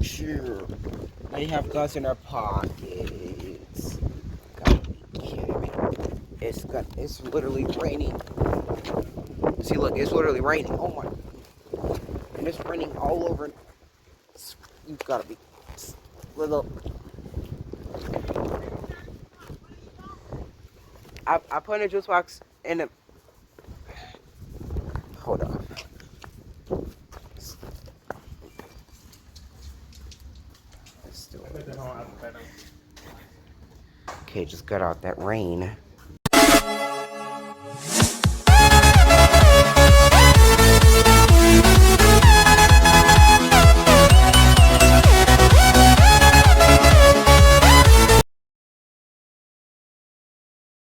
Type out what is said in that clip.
Sure. They have guns in their pockets. Gotta be kidding me. It's literally raining. See, look, it's literally raining. Oh my. And it's raining all over. You gotta be little. I put in a juice box in the. Hold on. Let's do it. Okay, just got out that rain.